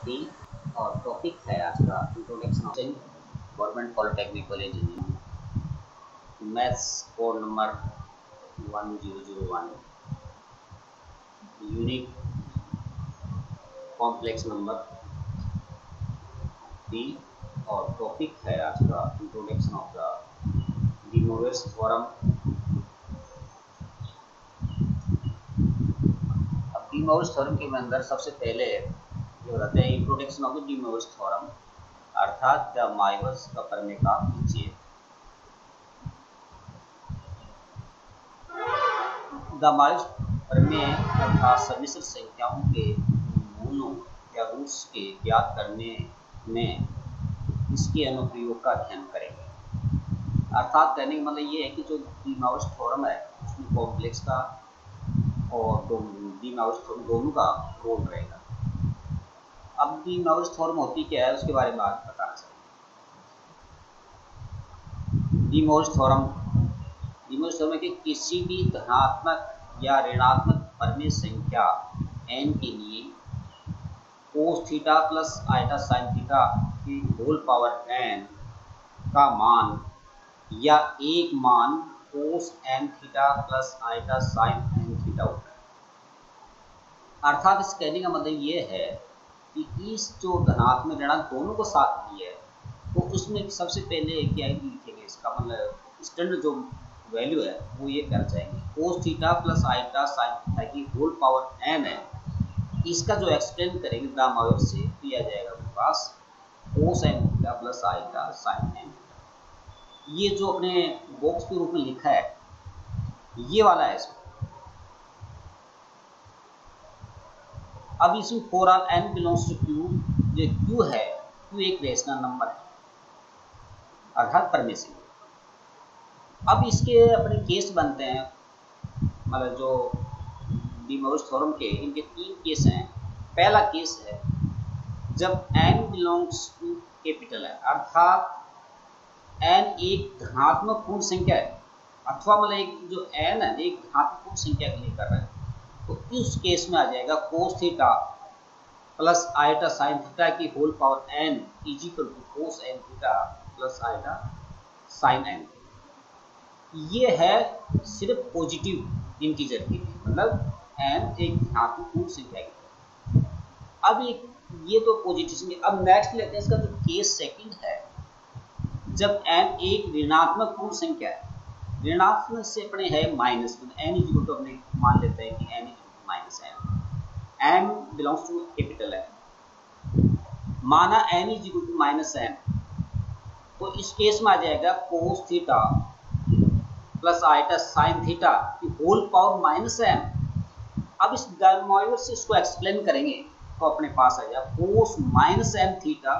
थी और टॉपिक है आज का introduction of government polytechnic college engineering maths code number 1001 unique complex number 3 और टॉपिक है आज का introduction of the de Moivre's theorem. अब डी मोरिस थ्योरम के अंदर सबसे पहले ये बताते हैं introduction of the de Moivre's theorem अर्थात द माइवर्स का प्रमेय का परिचय। द माइवर्स प्रमेय अर्थात समिश्र संख्याओं के मूलों या रूट्स के ज्ञात करने में इसके अनुप्रयोग का अध्ययन करेंगे। अर्थात कहने का मतलब ये है कि जो डी मोरिस थ्योरम है उसमें कॉम्प्लेक्स का और डी मोरिस थ्योरम दोनों का रोल रहेगा। अब डी मोरिस थ्योरम होती क्या है उसके बारे में आज बताना चाहिए। डी मोरिस थ्योरम के किसी भी धनात्मक या ऋणात्मक परिमेय संख्या n के लिए cos theta plus iota sine theta की होल पावर n का मान या एक मान cos n theta plus iota sine n theta होता है। अर्थात इस कहने का मतलब ये है कि इस जो धनात्मक ऋणात्मक दोनों को साथ लिया है तो उसमें सबसे पहले क्या लिखेंगे, इसका मतलब स्टैंडर्ड जो वैल्यू है वो ये कर जाएंगे cos theta plus iota sine theta की होल पावर n है। इसका जो एक्सटेंड करेंगे द माइवर्स से दिया जाएगा अपने पास cos n theta plus iota sine n theta. ये जो अपने बॉक्स के रूप में लिखा है ये वाला है इसमें। अब इसमें for all n belongs to q, जो q है q एक रेशनल नंबर है अर्थात प्रमेय संख्या। अब इसके अपने केस बनते हैं, मतलब जो डी मोरिस थ्योरम के इनके 3 केस हैं। पहला केस है जब n बिलोंग्स टू कैपिटल है अर्थात n एक धनात्मक पूर्ण संख्या है अथवा मतलब एक जो n है एक धनात्मक पूर्ण संख्या के लिए कर रहा है तो इस केस में आ जाएगा cos theta plus iota sine theta की whole power n is equal to cos n theta plus iota sine n। ये है सिर्फ पॉजिटिव इंटीजर के लिए, मतलब n एक धनात्मक पूर्ण संख्या की। अब ये तो पॉजिटिव संख्या। अब नेक्स्ट लेते हैं इसका जो केस सेकंड है जब n एक ऋणात्मक पूर्ण संख्या है। ऋणात्मक से अपने है minus, n is equal to अपने मान लेते हैं कि n is equal to minus m belongs to capital है, माना n is equal to minus m तो इस केस में आ जाएगा cos theta plus iota sine theta की होल पावर माइनस m। अब इस माइवर्स से इसको एक्सप्लेन करेंगे तो अपने पास आ जाएगा cos minus m theta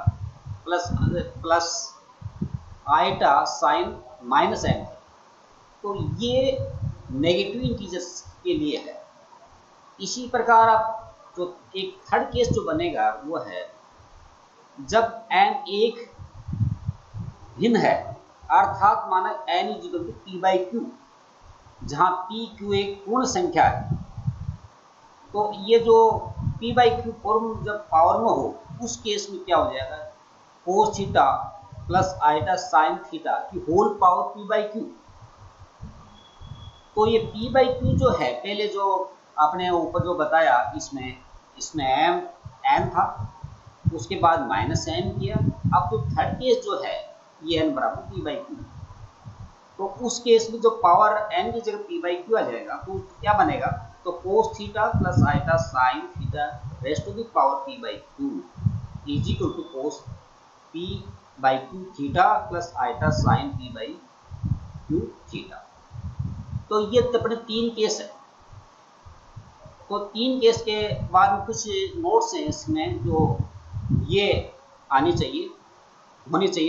plus iota sine minus m। तो ये नेगेटिव इंटीजर्स के लिए है। इसी प्रकार आप जो एक थर्ड केस जो बनेगा वो है जब n एक भिन्न है अर्थात माना n is equal to p by q, जहां p q एक पूर्ण संख्या है। तो ये जो p बाई क्यू फॉर्म जब पावर में हो उस केस में क्या हो जाएगा cos theta plus iota sine theta की whole power p by q. तो ये p बाई क्यू जो है पहले जो आपने ऊपर जो बताया इसमें m था उसके बाद माइनस m किया। अब तो थर्ड केस जो है ये n बराबर p बाई क्यू, तो उस केस में जो पावर n की जगह p बाई क्यू आ जाएगा तो क्या बनेगा, तो cos theta plus iota sine theta raised to the power p by q is equal to cos p by q theta plus iota sine p by q theta. तो ये अपने 3 case है। तो 3 केस के बाद कुछ नोट्स हैं इसमें जो ये होनी चाहिए।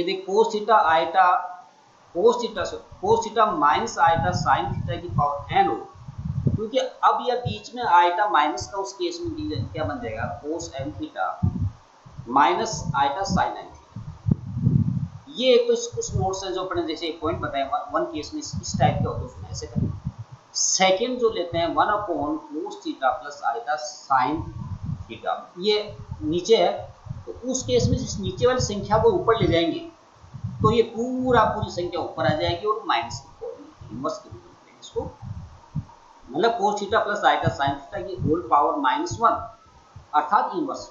देख cos theta minus iota sine theta की पावर n हो, क्योंकि अब यह बीच में आइटा माइनस का उस केस में क्या बन जाएगा cos n theta minus iota sine n theta. ये कुछ नोट्स है जो अपने जैसे पॉइंट बताए वन केस में इस टाइप के होते हैं उसमें ऐसे करेंगे। सेकेंड जो लेते हैं 1/cos theta plus iota sine theta, ये नीचे है तो उस केस में जिस नीचे वाली संख्या को ऊपर ले जाएंगे तो ये पूरी संख्या ऊपर आ जाएगी और माइनस की फॉर्म इनवर्स की रूप इसको, मतलब cos theta plus iota sine theta की होल पावर -1 अर्थात इनवर्स।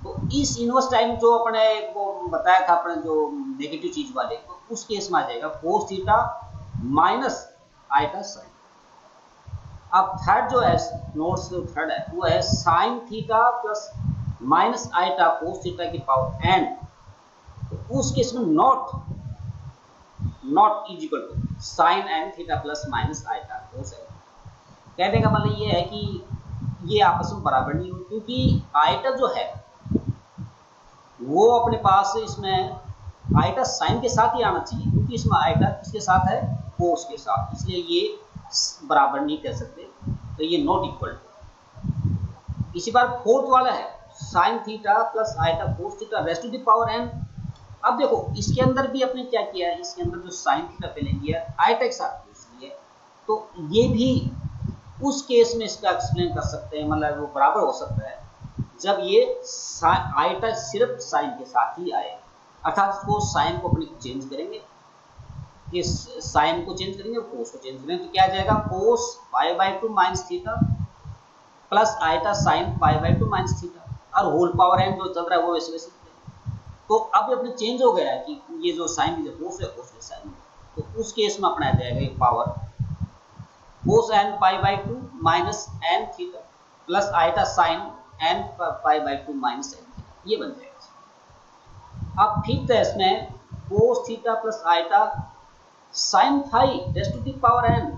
तो इस इनवर्स टाइम जो अपने को बताया था अपने जो नेगेटिव चीज वाले, तो उस केस में आ जाएगा cos theta minus iota sine. अब थर्ड जो है नोट्स जो थर्ड है वो है sine theta plus minus iota cos theta की पावर n। तो उस केस में not is equal to sine n theta plus minus iota cos n। कहने का मतलब ये है कि ये आपस में बराबर नहीं हो, क्योंकि आइटा जो है वो अपने पास इसमें आइटा साइन के साथ ही आना चाहिए, क्योंकि इसमें आइटा किसके साथ है, कोस के साथ, इसलिए ये बराबर नहीं कह सकते, तो ये नॉट इक्वल टू। इसी बार फोर्थ वाला है sine theta plus iota cos theta raised to the power n। अब देखो इसके अंदर भी अपने क्या किया है, इसके अंदर जो साइन थीटा पहले लिया आइटा के साथ इसलिए, तो ये भी उस केस में इसका एक्सप्लेन कर सकते हैं, मतलब वो बराबर हो सकता है जब ये आइटा सिर्फ साइन के साथ ही आए, अर्थात इसको साइन को अपने चेंज करेंगे, ये साइन को चेंज करेंगे और कोस को चेंज करेंगे, तो क्या आ जाएगा cos π/2 minus theta plus iota sine π/2 minus theta, और होल पावर n जो चल रहा है वो वैसे वैसे। तो अब अपने चेंज हो गया है कि ये जो साइन की कोस है कोस साइन, तो उस केस में अपना आ जाएगा ये power cos n π/2 minus n theta plus iota sine n π/2 minus n theta, ये बन जाएगा। अब फिफ्थ है इसमें cos theta plus iota sine phi raised to the power n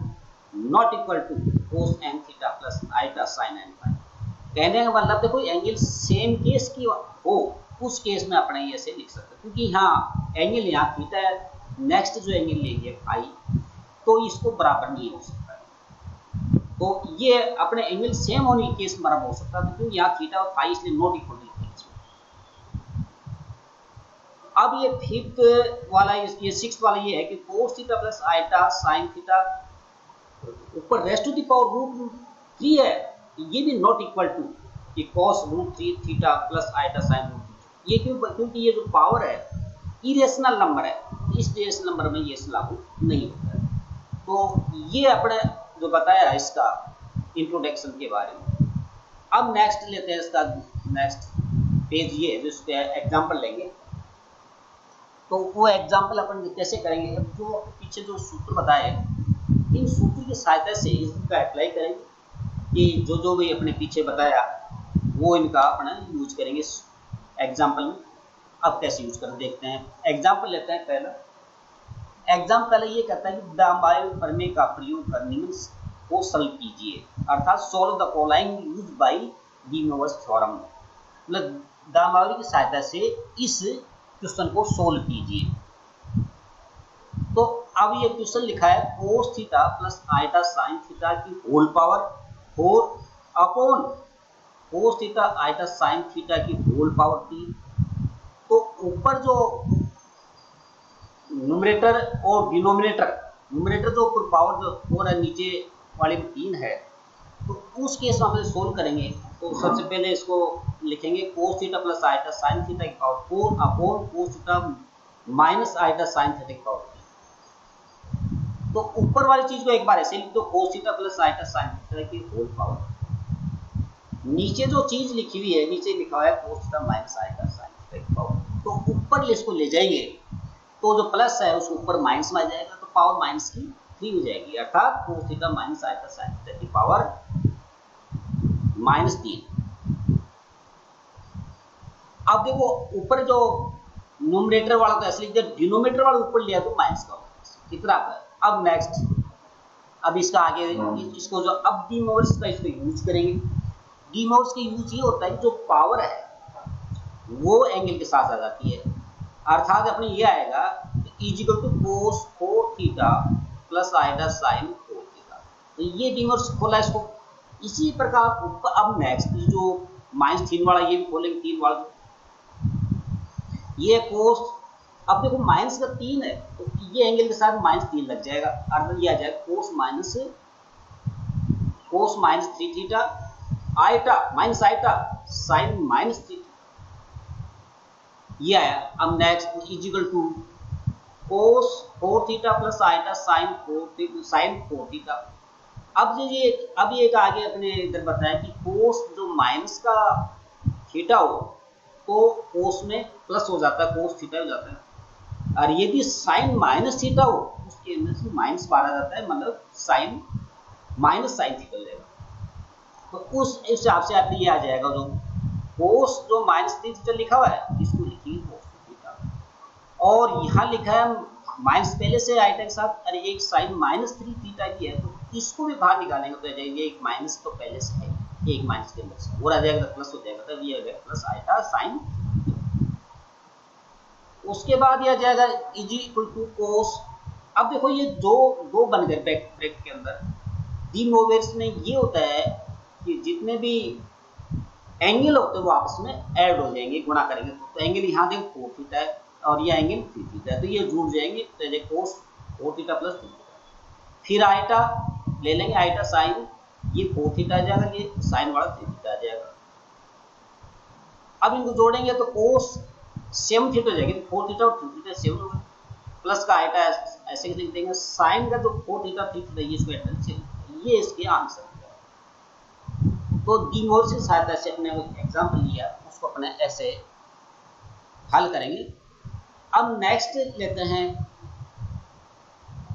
not equal to cos n theta plus iota sine n phi. कहने का मतलब देखो एंगल सेम केस की हो उस केस में अपने ऐसे लिख सकते हैं, क्योंकि यहाँ एंगल यहाँ थीटा है, नेक्स्ट जो एंगल लेंगे फाई, तो इसको बराबर नहीं हो सकता, तो ये अपने एंगल सेम होने के केस में बराबर हो सकता है, क्योंकि यहाँ थीटा और फाई इसलिए नॉट इक्वल टू। अब ये फिफ्थ वाला ये सिक्स्थ वाला ये है कि cos theta plus iota sine theta ऊपर रेस्ट टू द पावर √3 है, ये भी नॉट इक्वल टू कि cos √3 theta plus iota sine √3। ये क्योंकि ये जो पावर है इरेशनल नंबर है, इस इरेशनल नंबर में ये लागू नहीं होता है। तो ये अपने जो बताया है इसका इंट्रोडक्शन के बारे में। अब नेक्स्ट लेते हैं इसका नेक्स्ट पेज, ये जो इस पे एग्जांपल लेंगे, तो वो एग्जांपल अपन कैसे करेंगे, जो पीछे जो सूत्र बताए इन सूत्र की सहायता से इसका अप्लाई करेंगे कि जो भी अपने पीछे बताया वो इनका अपना यूज करेंगे एग्जांपल में। अब कैसे यूज करें देखते हैं, एग्जांपल लेते हैं। पहला एग्जांपल ये कहता है कि डाम्बाइल प्रमेय का प्रयोग कर निम्न को सॉल्व कीजिए, अर्थात solve the following use by D mowers theorem, मतलब डाम्बाइल की सहायता से इस क्वेश्चन को सोल्व कीजिए। तो अब ये क्वेश्चन लिखा है cos theta plus iota sine theta की whole power 4 upon cos theta iota sine theta की होल पावर 3। तो ऊपर जो न्यूमरेटर और डिनोमिनेटर, न्यूमरेटर जो ऊपर पावर जो 4 है नीचे वाले में 3 है, तो उस केस में हम सोल्व करेंगे। तो सबसे पहले इसको लिखेंगे cos theta plus iota sine theta की power 4 upon cos theta minus iota sine theta की पावर 3। तो ऊपर वाली चीज को एक बार ऐसे लिख दो cos theta plus iota sine theta की होल पावर, नीचे जो चीज लिखी हुई है नीचे लिखा हुआ है cos theta minus iota sine theta की पावर, तो ऊपर इसको ले जाएंगे तो जो प्लस है उसको ऊपर माइनस में आ जाएगा, तो पावर माइनस की 3 हो जाएगी, अर्थात cos theta minus iota sine theta की पावर -3। अब देखो ऊपर जो न्यूमरेटर वाला तो ऐसे लिख दिया, डिनोमिनेटर वाला ऊपर लिया तो माइनस का होगा, कितना आता है। अब नेक्स्ट, अब इसका आगे इसको जो अब डी मोवर्स का इसको यूज करेंगे। डी मोवर्स का यूज ये होता है कि जो पावर है वो एंगल के साथ आ जाती है, अर्थात अपने ये आएगा is equal to cos 4 theta plus iota sine 4 theta. तो ये डी मोवर्स खोला इसको। इसी प्रकार ऊपर अब नेक्स्ट जो -3 वाला ये भी खोलेंगे, 3 वाला ये कोस, अब देखो माइनस का 3 है तो ये एंगल के साथ -3 लग जाएगा, अर्थात ये आ जाएगा cos minus 3 theta iota minus iota sine -3। ये आया। अब next is equal to cos 4 theta plus iota sine 4 theta. अब ये एक आगे अपने इधर बताया कि कोस जो माइनस का थीटा हो तो कोस में प्लस हो जाता है, कोस थीटा हो जाता है। और यदि साइन माइनस थीटा हो उसके अंदर से माइनस बाहर आ जाता है, मतलब साइन माइनस साइन थीटा हो जाएगा। तो उस हिसाब से आपको ये आ जाएगा, जो कोस जो माइनस थीटा लिखा हुआ है इसको लिखिए कोस थीटा। और यहाँ लिखा है माइनस पहले से आइटा के साथ, अरे एक साइन माइनस 3 थीटा भी है, तो इसको भी बाहर निकालेंगे तो आ जाएगा एक माइनस तो पहले से है, एक माइनस के अंदर से और आ जाएगा प्लस हो जाएगा, तब ये हो जाएगा प्लस आइटा साइन। उसके बाद ये आ जाएगा इज इक्वल टू कोस। अब देखो ये दो बन गए ब्रैकेट के अंदर। डी मोवेर्स में ये होता है कि जितने भी एंगल होते हैं वो आपस में ऐड हो जाएंगे, गुणा करेंगे तो एंगल यहाँ देखो 4 थीटा है और ये एंगल 3 थीटा है, तो ये जुड़ जाएंगे तो ये कोस 4 थीटा प्लस 3 थीटा। फिर आइटा ले लेंगे, आइटा साइन, ये 4 थीटा आ जाएगा, ये साइन वाला 3 थीटा आ जाएगा। अब इनको जोड़ेंगे तो कोस 7 थीटा हो जाएगी, 4 थीटा और 3 थीटा 7 होगा, प्लस का आइटा ऐसे लिख देंगे, साइन का जो 4 थीटा 3 थीटा ये इसको ऐड करेंगे, ये इसके आंसर है। तो डी मोवेर्स की सहायता से अपने एग्जाम्पल लिया उसको अपने ऐसे हल करेंगे। अब नेक्स्ट लेते हैं,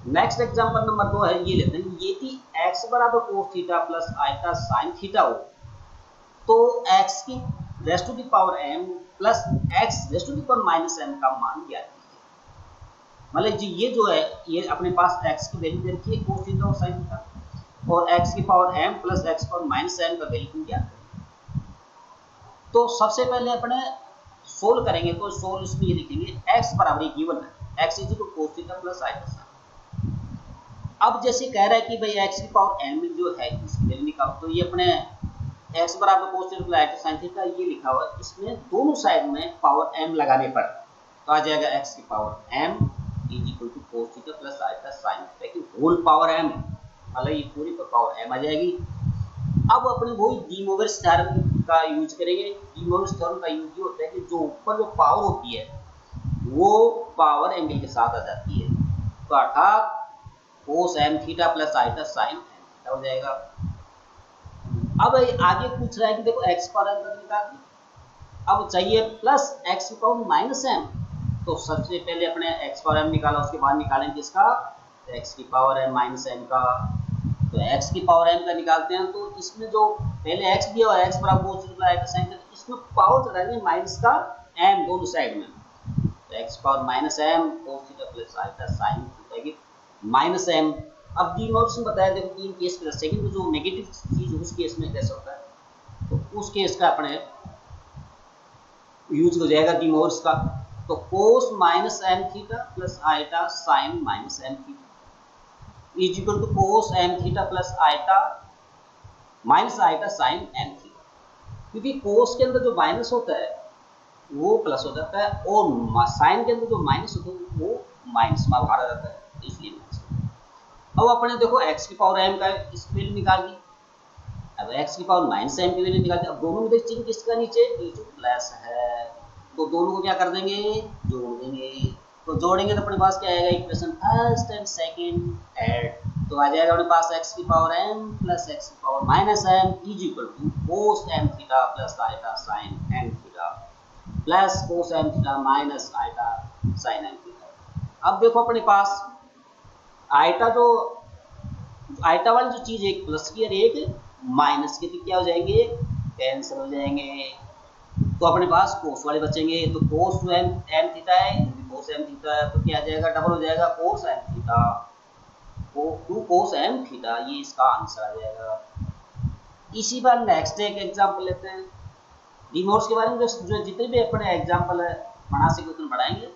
नेक्स्ट एग्जांपल नंबर 2 है, ये लेते हैं, यदि x बराबर cos theta plus iota sine theta हो तो x की raise to the power m plus x raise to the power minus m का मान ज्ञात कीजिए। मतलब जी ये जो है, ये अपने पास x की वैल्यू दे रखी है कोस थीटा और साइन थीटा, और x की power m plus x power minus m का वैल्यू ज्ञात करेंगे। तो सबसे पहले अपने सोल्व करेंगे, तो सोल्व इसमें ये लिखेंगे x बराबर गिवन है x is equal to cos theta plus iota sine. अब जैसे कह रहा है कि भाई x की पावर m जो है इसकी वैल्यू निकालो, तो ये अपने x बराबर cos theta plus iota sine theta ये लिखा हुआ है, इसमें दोनों साइड में पावर m लगाने पर तो आ जाएगा x की power m is equal to cos theta plus iota sine theta की होल पावर m, मतलब ये पूरी पर पावर m आ जाएगी। अब अपने वही डी मोवेर्स थ्योरम का यूज करेंगे। डी मोवेर्स थ्योरम का यूज ये होता है कि जो ऊपर जो पावर होती है वो पावर एंगल के साथ आ जाती है, तो अर्थात cos m theta plus iota sine m theta हो जाएगा। अब आगे पूछ रहा है कि देखो x पावर m निकाल दी, अब चाहिए प्लस x की पावर माइनस m, तो सबसे पहले अपने x पावर m निकाला, उसके बाद निकालेंगे इसका x की पावर m माइनस m का। तो x की पावर m का निकालते हैं, तो इसमें जो पहले x दिया हुआ है x बराबर cos theta plus iota sine theta, इसमें पावर चढ़ाएंगे माइनस का m दोनों साइड में, तो x power minus m cos theta plus iota sine theta की माइनस m। अब डी मोवेर्स में बताया देखो तीन केस में, सेकंड जो नेगेटिव चीज उस केस में कैसे होता है, तो उस केस का अपने यूज हो जाएगा डी मोवेर्स का। तो cos minus m theta plus iota sine minus m theta is equal to cos m theta plus iota minus iota sine m theta, क्योंकि कोस के अंदर जो माइनस होता है वो प्लस हो जाता है और साइन के अंदर जो माइनस होता है वो माइनस में बाहर आ जाता है, इसलिए। अब अपने देखो x की पावर m का इसकी वैल्यू निकाल दी, अब x की पावर माइनस m की वैल्यू निकाल दी। अब दोनों में देख चिन्ह किसका नीचे प्लस है, तो दोनों को क्या कर देंगे जोड़ देंगे, तो जोड़ेंगे तो अपने पास क्या आएगा equation first and second add, तो आ जाएगा अपने पास x की पावर m प्लस x की power minus m is equal to cos m theta plus iota sine m theta plus cos m theta minus iota sine m theta. अब देखो अपने पास आइटा जो आइटा वाली जो चीज एक प्लस की और एक माइनस की, तो क्या हो जाएंगे कैंसिल हो जाएंगे, तो अपने पास कोस वाले बचेंगे, तो कोस m थीटा है, कोस m थीटा है, तो क्या आ जाएगा डबल हो जाएगा cos m theta, two cos m theta, ये इसका आंसर आ जाएगा। इसी बार नेक्स्ट एक एग्जांपल लेते हैं। डी मोवेर्स के बारे में जो जितने भी अपने एग्जांपल है बना सके उतने बढ़ाएंगे।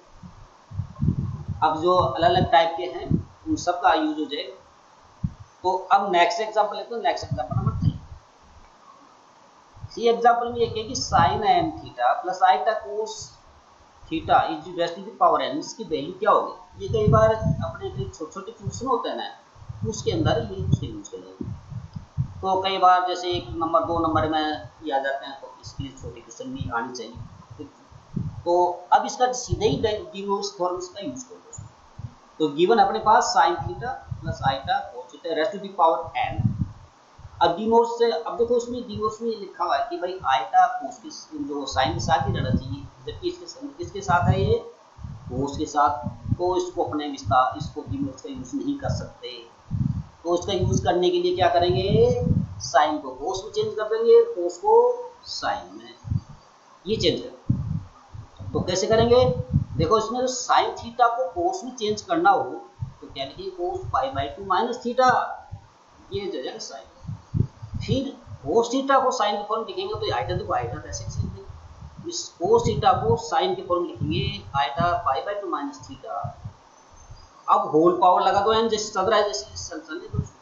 अब जो अलग अलग टाइप के हैं उन सब का यूज हो जाएगा। तो अब नेक्स्ट एग्जांपल लेते हैं, next example number 3। C example में ये है कि sine m theta plus iota cos theta is raise to the power n, इसकी वैल्यू क्या होगी। ये कई बार अपने छोटे छोटे फंक्शन होते हैं ना, उसके अंदर ये उसके यूज करेंगे, तो कई बार जैसे 1 नंबर 2 नंबर में ये आ जाते हैं, तो इसके लिए छोटे क्वेश्चन भी आनी चाहिए। तो अब इसका सीधे ही डिनोर्स फॉर्म्स का यूज करो। तो गिवन अपने पास sine theta plus iota cos theta raised to the power n। अब डिनोर्स से अब देखो इसमें डिनोर्स में लिखा हुआ है कि भाई आइटा कोस की जो साइन के साथ ही रहना चाहिए, जबकि किसके साथ है ये कोस के साथ, तो इसको अपने विस्तार इसको डिनोर्स का यूज नहीं कर सकते। तो इसका यूज करने के लिए क्या करेंगे, साइन को कोस में चेंज कर देंगे, कोस को साइन में, ये चेंज करेंगे। तो कैसे करेंगे, देखो इसमें जो साइन थीटा को कोस में चेंज करना हो तो क्या लिखिए cos pi by 2 minus theta, ये हो जाएगा साइन। फिर कोस थीटा को साइन के फॉर्म लिखेंगे तो आइटा तो आइटा ऐसे लिखेंगे, इस कोस थीटा को साइन के फॉर्म लिखेंगे iota pi by 2 minus theta. अब होल पावर लगा दो एन जैसे चल रहा है जैसे चल रहे दोस्तों।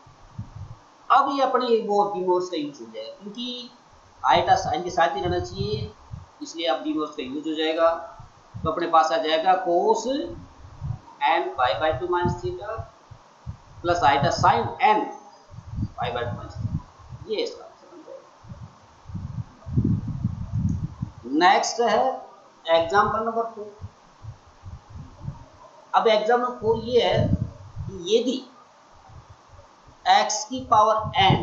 अब ये अपने वो डिनोर्स का यूज हो जाएगा, क्योंकि आइटा साइन के साथ ही रहना चाहिए, इसलिए अब डिनोर्स का यूज हो जाएगा। तो अपने पास आ जाएगा cos n pi by 2 minus theta plus iota sine n pi by 2 minus theta, ये इसका आंसर बन जाएगा। नेक्स्ट है एग्जांपल नंबर 4। अब एग्जांपल नंबर 4 ये है कि यदि x की पावर n,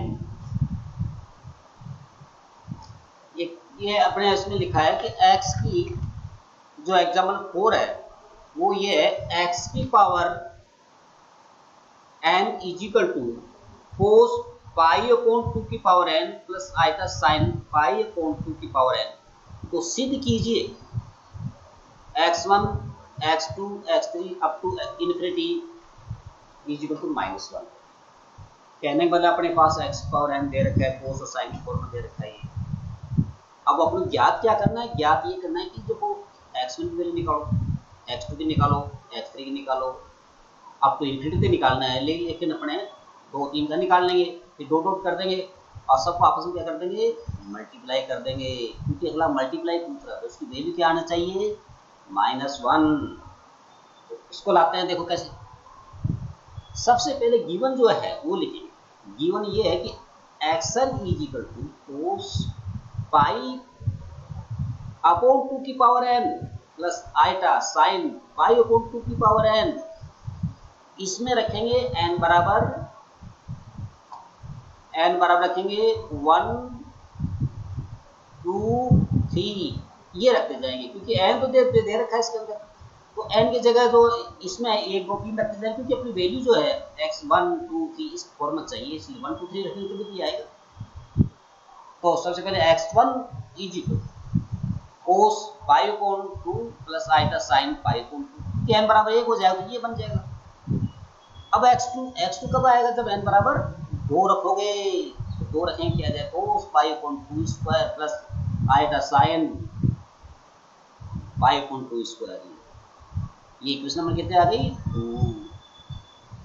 ये अपने इसमें लिखा है कि x की जो एग्जाम्पल 4 है वो ये है x की power n is equal to cos pi upon 2 की power n plus iota sine pi upon 2 की पावर n। तो सिद्ध कीजिए x1 x2 x3 up to infinity is equal to -1। कहने के बदले अपने पास x पावर n दे रखा है, कोस और साइन की फॉर्म दे रखा है। अब अपने ज्ञात क्या करना है, ज्ञात ये करना है कि जो x1 की वैल्यू निकालो, x2 की निकालो, x3 की निकालो, अब तो इन्फिनिटी निकालना है, लेकिन अपने 2 3 का निकाल लेंगे, फिर डॉट डॉट कर देंगे और सबको आपस में क्या कर देंगे, मल्टीप्लाई कर देंगे, क्योंकि अगला मल्टीप्लाई पूछ रहा है तो उसकी वैल्यू क्या आना चाहिए, -1। तो इसको लाते हैं, देखो कैसे। सबसे पहले गिवन जो है वो लिखेंगे। गिवन ये है कि xn is equal to cos pi upon 2 की power n plus iota sine pi upon 2 की पावर n। इसमें रखेंगे n बराबर रखेंगे 1 2 3, ये रखते जाएंगे क्योंकि n तो दे रखा है इसके अंदर। तो n की जगह तो इसमें 1 2 3 रखते जाएंगे, क्योंकि अपनी वैल्यू जो है x 1 2 3 इस फॉर्म में चाहिए, इसलिए 1 2 3 रखेंगे तो भी आएगा। तो सबसे पहले x1 is equal cos pi upon 2 plus iota sine pi upon 2, कि n बराबर 1 हो जाएगा तो ये बन जाएगा। अब x2 कब आएगा, जब n बराबर 2 रखोगे, तो 2 रखेंगे क्या जाएगा, cos pi upon 2 square plus iota sine pi upon 2 square. ये इक्वेशन नंबर कितने आ गई, 2।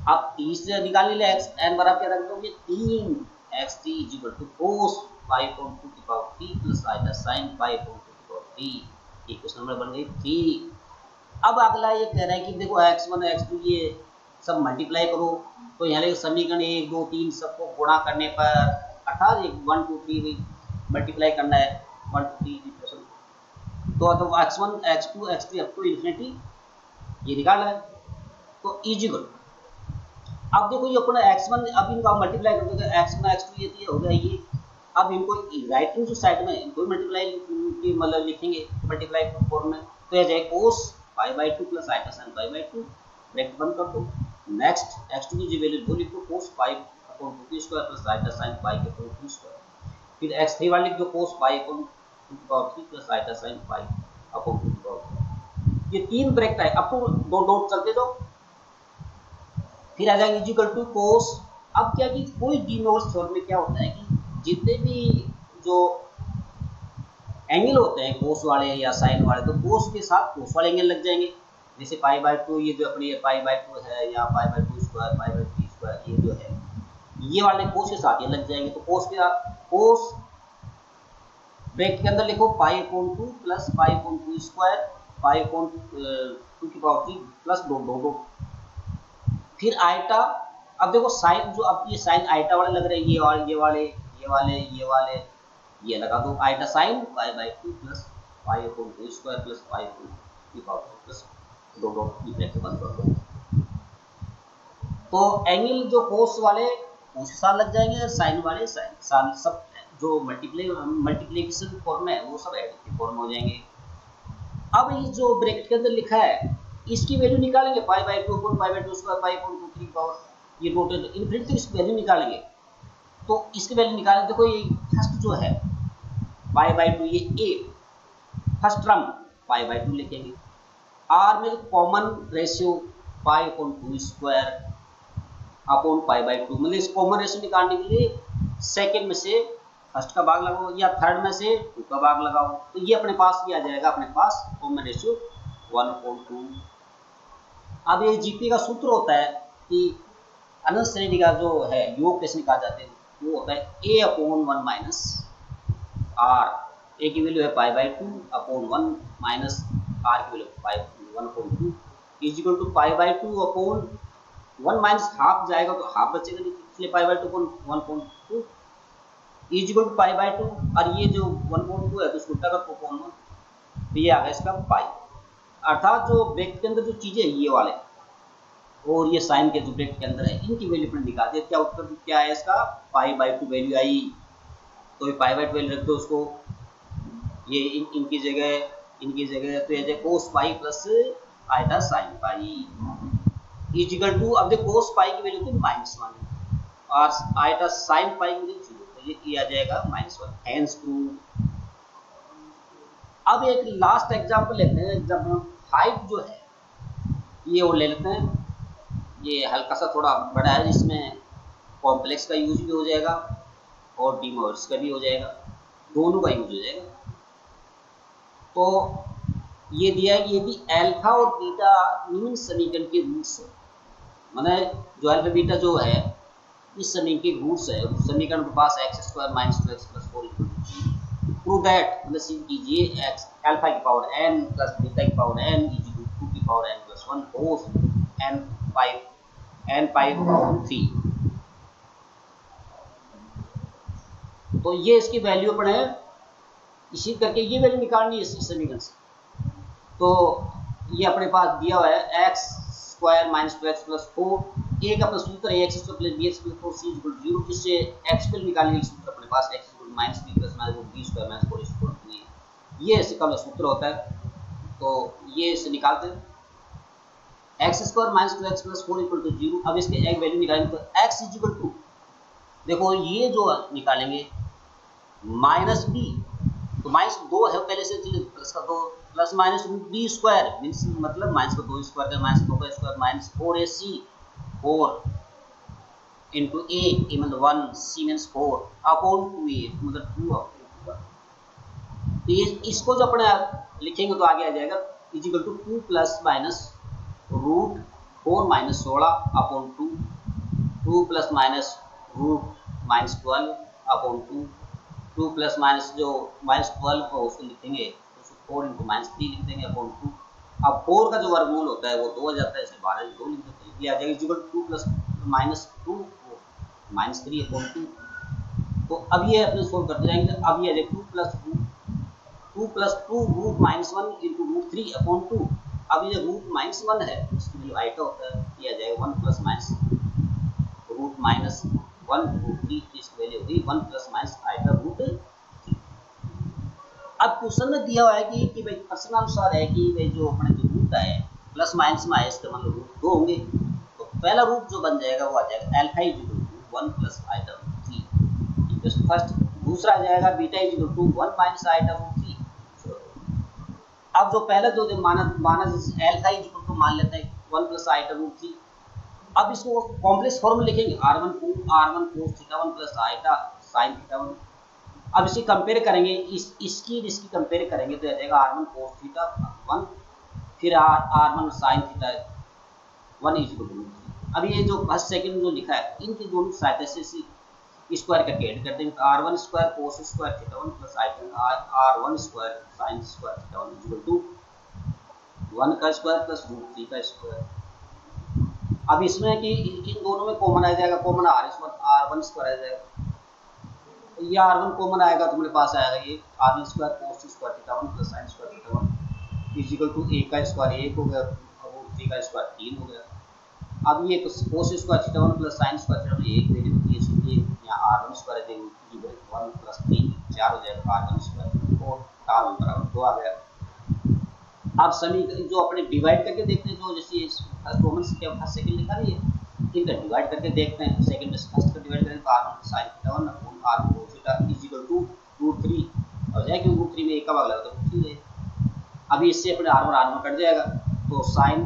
अब 3 से निकालने के लिए n बराबर क्या रख दोगे, 3, x3 equal to cos pi upon 2 की power 3 plus iota sine pi upon 2 की पावर 3। इक्वेशन नंबर बन गई 3। अब अगला ये कह रहा है कि देखो x1 x2 ये सब मल्टीप्लाई करो, तो यहाँ समीकरण 1 2 3 सबको गुणा करने पर अर्थात 1 2 3 मल्टीप्लाई करना है, 1 2 3 इक्वेशन। तो x1 x2 x3 up to infinity ये निकाल रहा है। तो इजिकल अब देखो ये अपना x1, अब इनका मल्टीप्लाई कर दोगे, x1 x2 ये हो गया ये। अब इनको राइट हैंड साइड में इनको मल्टीप्लाई मतलब लिखेंगे मल्टीप्लाई फॉर्म में, तो ये जाए cos pi by 2 plus iota sine pi by 2, bracket बंद कर दो। नेक्स्ट x2 की जो वैल्यू वो लिखो cos pi upon 2 square plus iota sine pi के अपॉन 2 स्क्वायर। फिर x3 वाले लिख दो कोस पाई अपॉन 2 की power 3 plus iota sine pi upon 2 की पावर। ये 3 ब्रैकेट है, अब तो दो डॉट चलते दो, फिर आ जाएंगे इक्वल टू कोस। अब क्या कि कोई डिनोर्स फॉर्म में क्या होता है कि जितने भी जो एंगल होते हैं कोस वाले या साइन वाले, तो कोस के साथ कोस वाले एंगल लग जाएंगे। जैसे पाई बाई 2 ये जो अपनी पाई बाई 2 है, या पाई by 2 square pi by 3 square, ये जो है ये वाले कोस के साथ ये लग जाएंगे। तो कोस के कोस ब्रैकेट के अंदर लिखो पाई upon 2 plus pi upon 2 square pi upon 2 की पावर 3 प्लस दो। फिर आइटा, अब देखो साइन जो अब ये साइन आइटा वाले लग रहे हैं, ये वाले ये लगा दो iota sine pi by 2 plus pi upon 2 square plus pi upon 3 power plus दो ब्रैकेट बंद कर दो। तो एंगल जो कोस वाले कोस के साथ लग जाएंगे और साइन वाले साइन साथ, सब जो मल्टीप्लिकेशन फॉर्म है वो सब एडिटिव फॉर्म हो जाएंगे। अब ये जो ब्रैकेट के अंदर लिखा है इसकी वैल्यू निकालेंगे पाई by 2 upon pi by 2 square pi upon 2 3 power, ये टोटल इनफिनिटी तक इसकी वैल्यू निकालेंगे। तो इसकी वैल्यू निकालें, देखो ये फर्स्ट जो है पाई बाई 2, ये ए फर्स्ट टर्म पाई बाई 2 लिखेंगे। आर में common ratio pi upon 2 square upon pi by 2, मतलब इस कॉमन रेशियो निकालने के लिए सेकंड में से फर्स्ट का भाग लगाओ या थर्ड में से 2 का भाग लगाओ, तो ये अपने पास भी आ जाएगा, अपने पास कॉमन रेशियो 1/2। अब ये जीपी का सूत्र होता है कि अनंत श्रेणी का जो है योग कैसे निकाल जाते हैं, वो होता है a upon 1 minus r, a की वैल्यू है pi by 2 upon 1 minus r की value pi 1/2 is equal to pi by 2 upon 1 minus half जाएगा तो हाफ बचेगा, इसलिए pi by 2 upon 1/2 is equal to pi by 2, और ये जो 1/2 है तो उसको उल्टा कर 2/1, तो ये आ गया इसका पाई। अर्थात जो ब्रैकेट के अंदर जो चीजें ये वाले और ये साइन के जो ब्रैकेट के अंदर है इनकी वैल्यू अपने निकाल दिया। क्या उत्तर क्या है इसका, पाई बाई 2 वैल्यू आई, तो ये पाई बाई 2 वैल्यू रख दो उसको, ये इनकी जगह तो ये cos pi plus iota sine pi is equal to, अब देखो कोस पाई की वैल्यू तो -1 और आइटा साइन पाई की वैल्यू 0, तो ये किया जाएगा -1 हेंस प्रूव। अब एक लास्ट एग्जांपल लेते हैं, एग्जांपल 5 जो है ये वो ले लेते हैं, ये हल्का सा थोड़ा बड़ा है, जिसमें कॉम्प्लेक्स का यूज भी हो जाएगा और डीमोर्स का भी हो जाएगा, दोनों का यूज हो जाएगा। तो ये दिया है कि यदि अल्फा और बीटा निम्न समीकरण के रूट्स है, माने जो अल्फा बीटा जो है इस समीकरण के रूट्स है, उस समीकरण के पास x² - 2x + 4 प्रूव दैट, मतलब सिद्ध कीजिए x अल्फा की पावर n प्लस बीटा की power n is equal to 2 की power n + 1 cos n pi upon 3। तो ये इसकी वैल्यू अपने इसी करके ये वैल्यू निकालनी है इस समीकरण से। तो ये अपने पास दिया हुआ है x² - 2x + 4, a का सूत्र है x² + bx + 4c = 0, इससे x वैल्यू निकालने के सूत्र अपने पास x = -b + -b² - 4 = 2, ये इसका सूत्र होता है। तो ये इसे निकालते हैं x² - 2x + 4 = 0। अब इसके एक वैल्यू निकालेंगे तो x = देखो ये जो निकालेंगे -b, तो -2 है पहले से, प्लस का 2 प्लस -√b² मींस मतलब -2 स्क्वायर का -2 का स्क्वायर -4ac 4 into a मतलब 1 c मींस 4 अपॉन 2a मतलब 2 अपॉन 1। तो ये इसको जो अपने लिखेंगे तो आगे आ जाएगा equal to 2 plus minus root 4 minus 16 upon 2, 2 plus minus root minus 12 upon 2, 2 plus minus जो -12 को उसको लिखेंगे तो उसको 4 इंटू -3 लिख देंगे अपॉन 2। अब 4 का जो वर्गमूल होता है वो 2 हो जाता है, इसलिए 12 2 लिख देते हैं, ये आ जाएगा इक्वल टू 2 प्लस -2 -3 अपॉन 2। तो अब ये अपने सोल्व करते जाएंगे, अब ये आ जाएगा 2 plus 2 root -1 into root 3 upon 2। अब ये रूट -1 है इसकी वैल्यू आइटा होता है, ये आ जाएगा 1 प्लस माइनस रूट -1 रूट 3, इसकी वैल्यू होगी 1 प्लस माइनस आइटा रूट 3। अब क्वेश्चन में दिया हुआ है कि भाई प्रश्नानुसार है कि भाई जो अपने जो रूट है प्लस माइनस में है इसका मतलब रूट 2 होंगे, तो पहला रूट जो बन जाएगा वो आ जाएगा alpha = 1 plus iota root 3 first, दूसरा आ जाएगा बीटा = 1 माइनस आइटा रूट 3। अब जो पहला जो माना अल्फा = मान लेते हैं 1 प्लस आइटा रूट 3। अब इसको कॉम्प्लेक्स फॉर्म में लिखेंगे r1 cos θ1 plus iota sin θ1। अब इसे कंपेयर करेंगे, इसकी कंपेयर करेंगे तो आ जाएगा r1 cos θ1 फिर r1 sin θ1 इक्वल टू। अब ये जो फर्स्ट सेकंड जो लिखा है इनकी दोनों सहायता से स्क्वायर करके ऐड कर देंगे, तो r1 square cos square θ1 plus r1 square sin square θ1 equal to 1 का स्क्वायर प्लस √3 का स्क्वायर। अब इसमें कि इन दोनों में कॉमन आ जाएगा, कॉमन r1 स्क्वायर आ जाएगा, तो ये r1 कॉमन आएगा तो मेरे पास आएगा ये r1 square cos square θ1 plus sin square is equal to a का स्क्वायर 1 हो गया, रूट 3 का स्क्वायर 3 हो गया। अब ये cos square theta 1 plus sine square theta 1 एक वैल्यू होती है, इसलिए यहाँ r1 स्क्वायर देंगे 1 प्लस 3 4 हो जाएगा, r1 स्क्वायर और r1 बराबर 2 आ गया। अब सभी जो अपने डिवाइड करके देखते हैं, जो जैसे फर्स्ट कॉमन क्या फर्स्ट सेकंड लिखा रही है, ठीक है, डिवाइड करके देखते हैं। सेकंड में फर्स्ट को डिवाइड करें तो r1 sin theta 1 upon r2 cos theta equal to root 3 हो जाएगा, क्योंकि रूट 3 में एक का भाग लगा तो रूट 3 है। अभी इससे अपने r1 कट जाएगा, तो sin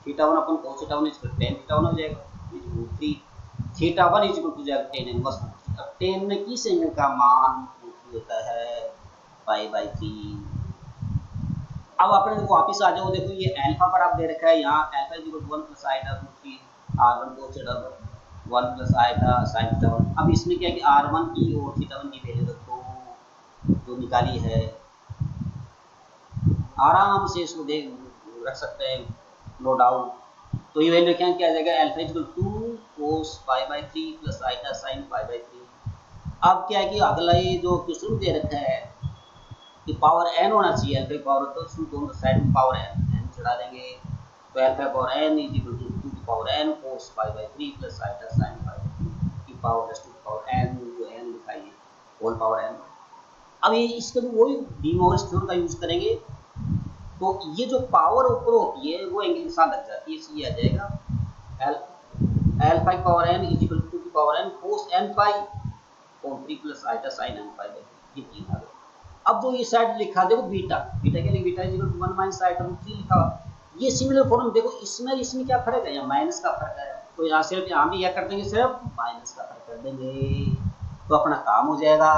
theta 1 upon cos theta 1 equal tan theta 1 हो जाएगा रूट 3 थीटा 1 इक्वल टू जाएगा tan इनवर्स रूट 3। अब tan में किस एंगल का मान होता है π/3। अब आपने देखो वापिस आ जाओ, देखो ये अल्फा पर आप दे रखा है, यहाँ alpha is equal to 1 plus iota root 3 r1 cos theta 1 plus iota sin theta 1। अब इसमें क्या है कि r1 की और थीटा 1 की वैल्यू रखो जो निकाली है, आराम से इसको देख रख सकते हैं, नो डाउट। तो ये वैल्यू क्या आ जाएगा, alpha is equal to cos π/3 plus iota sin π/3। अब क्या है कि अगला ये जो क्वेश्चन दे रखा है कि पावर n होना चाहिए, अल्फा पावर, तो उसमें दोनों साइड में पावर n चढ़ा देंगे, तो alpha power n is equal to 2 की power n cos π/3 plus iota sin π/3 की power raised to power n, जो n लिखा है होल पावर n। अब ये इसके लिए वही डी मोर्गन थ्योरम का यूज करेंगे, तो ये जो पावर ऊपर होती है वो एंगल के साथ लग जाती है, इसलिए आ जाएगा अल्फा की power n is equal to 2 की power n cos n pi और 3 plus iota sin n pi, ये तीन आ गया। अब जो ये साइड लिखा देखो बीटा, बीटा के लिए beta is equal to 1 minus iota root 3 लिखा, ये सिमिलर फॉर्म देखो, इसमें क्या फर्क है, या माइनस का फर्क है, तो यहाँ सिर्फ यहाँ भी क्या कर देंगे, सिर्फ माइनस का फर्क कर देंगे, तो अपना काम हो जाएगा।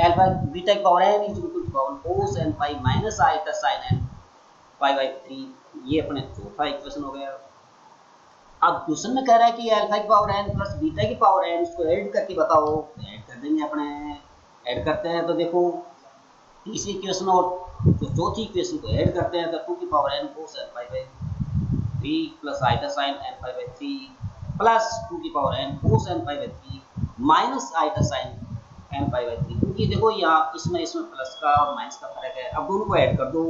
अल्फा बीटा की power n is equal to power cos n pi minus iota sin n π/3, ये अपने चौथा इक्वेशन हो गया। अब क्वेश्चन में कह रहा है कि अल्फा की पावर n प्लस बीटा की पावर n, इसको ऐड करके बताओ, ऐड कर देंगे अपने, ऐड करते हैं तो देखो तीसरी इक्वेशन और तो चौथी इक्वेशन को ऐड करते हैं, तो 2 की power n cos n π/3 plus iota sin n π/3 plus 2 की power n cos n π/3 minus iota sin n π/3, क्योंकि देखो यहाँ इसमें प्लस का और माइनस का फर्क है। अब दोनों को ऐड कर दो,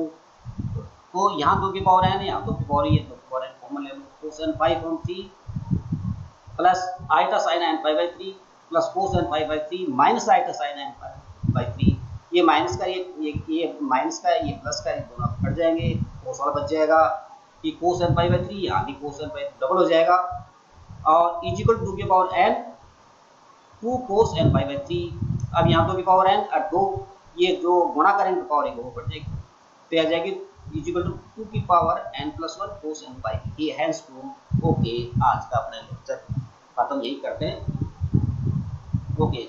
तो यहाँ 2 की पावर n है, यहाँ 2 की पावर ये 2 की पावर n कॉमन ले लो, cos n π/3 plus iota sin n π/3 plus cos n π/3 minus iota sin n π/3, ये माइनस का ये माइनस का ये प्लस का, ये दोनों कट जाएंगे, cos वाला बच जाएगा, ये cos n π/3 यहाँ भी cos n π डबल हो जाएगा, और इज इक्वल टू 2 की पावर n 2 cos n π/3। अब यहाँ 2 की पावर n और 2 ये जो गुणा करेंगे तो पावर 1 वो कट जाएगी, तो आ जाएगी इज इक्वल टू 2 की power n plus 1 cos n π। ये हैंस प्रूफ। ओके, आज का अपना लेक्चर खत्म, यही करते हैं। ओके।